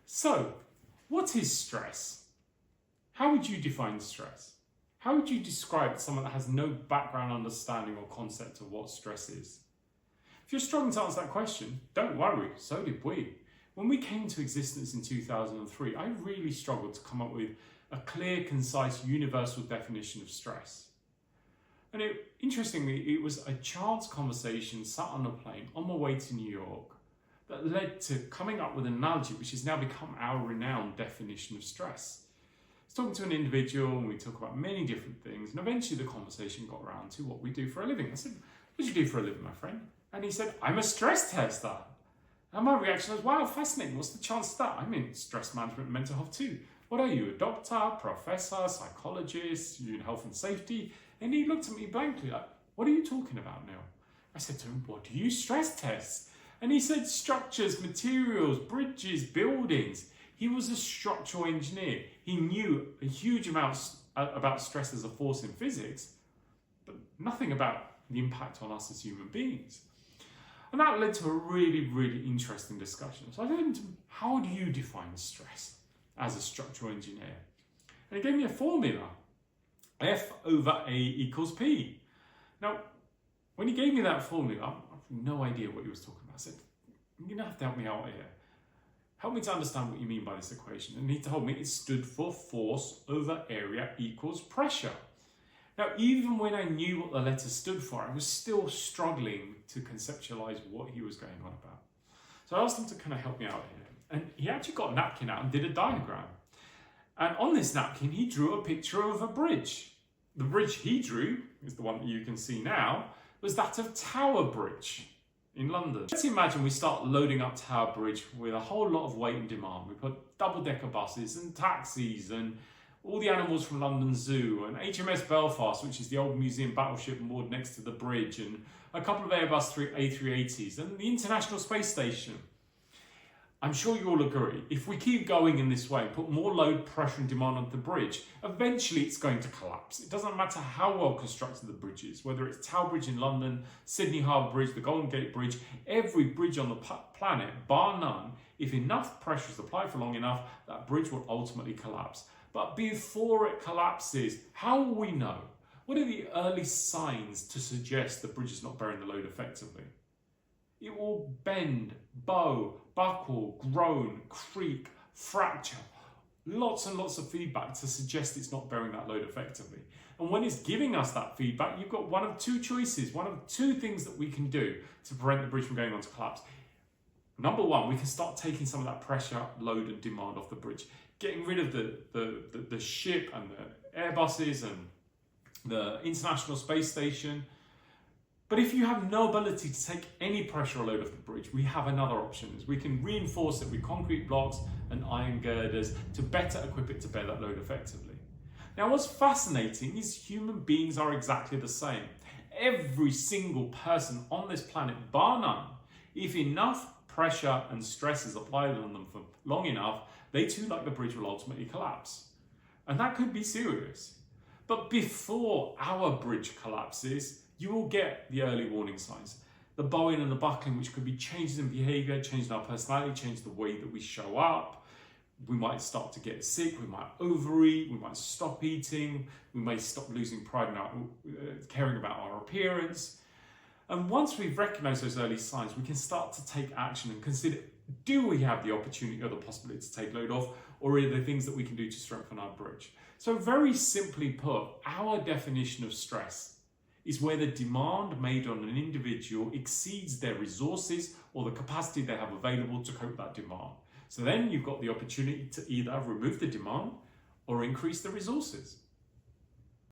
So, what is stress? How would you define stress? How would you describe it to someone that has no background understanding or concept of what stress is? If you're struggling to answer that question, don't worry, so did we. When we came to existence in 2003, I really struggled to come up with a clear, concise, universal definition of stress. And interestingly, it was a chance conversation sat on a plane on my way to New York that led to coming up with an analogy which has now become our renowned definition of stress. I was talking to an individual and we talked about many different things, and eventually the conversation got around to what we do for a living. I said, "What do you do for a living, my friend?" And he said, "I'm a stress tester." And my reaction was, "Wow, fascinating. What's the chance of that? I'm in stress management and mental health too. What are you, a doctor, professor, psychologist, you in health and safety?" And he looked at me blankly like, "What are you talking about, Neil?" I said to him, "What do you stress test?" And he said, "Structures, materials, bridges, buildings." He was a structural engineer. He knew a huge amount about stress as a force in physics, but nothing about the impact on us as human beings. And that led to a really, really interesting discussion. So I said to him, "How do you define stress as a structural engineer?" And he gave me a formula, F/A = P. Now, when he gave me that formula, I have no idea what he was talking about. I said, "You're going to have to help me out here. Help me to understand what you mean by this equation." And he told me it stood for force over area equals pressure. Now, even when I knew what the letter stood for, I was still struggling to conceptualize what he was going on about. So I asked him to kind of help me out here. And he actually got a napkin out and did a diagram. And on this napkin, he drew a picture of a bridge. The bridge he drew, is the one that you can see now, was that of Tower Bridge in London. Let's imagine we start loading up Tower Bridge with a whole lot of weight and demand. We put double-decker buses and taxis and all the animals from London Zoo and HMS Belfast, which is the old museum battleship moored next to the bridge, and a couple of Airbus A380s and the International Space Station. I'm sure you all agree, if we keep going in this way, put more load, pressure and demand on the bridge, eventually it's going to collapse. It doesn't matter how well constructed the bridge is, whether it's Tower Bridge in London, Sydney Harbour Bridge, the Golden Gate Bridge, every bridge on the planet, bar none, if enough pressure is applied for long enough, that bridge will ultimately collapse. But before it collapses, how will we know? What are the early signs to suggest the bridge is not bearing the load effectively? It will bend, bow, buckle, groan, creak, fracture. Lots and lots of feedback to suggest it's not bearing that load effectively. And when it's giving us that feedback, you've got one of two choices, one of two things that we can do to prevent the bridge from going on to collapse. Number one, we can start taking some of that pressure, load and demand off the bridge, getting rid of the ship and the Airbuses and the International Space Station. But if you have no ability to take any pressure or load off the bridge, we have another option. We can reinforce it with concrete blocks and iron girders to better equip it to bear that load effectively. Now, what's fascinating is human beings are exactly the same. Every single person on this planet, bar none, if enough pressure and stress is applied on them for long enough, they too, like the bridge, will ultimately collapse. And that could be serious. But before our bridge collapses, you will get the early warning signs. The bowing and the buckling, which could be changes in behaviour, changes in our personality, change the way that we show up. We might start to get sick, we might overeat, we might stop eating, we may stop losing pride in our caring about our appearance. And once we've recognised those early signs, we can start to take action and consider, do we have the opportunity or the possibility to take load off, or are there things that we can do to strengthen our bridge? So very simply put, our definition of stress is where the demand made on an individual exceeds their resources or the capacity they have available to cope with that demand. So then you've got the opportunity to either remove the demand or increase the resources.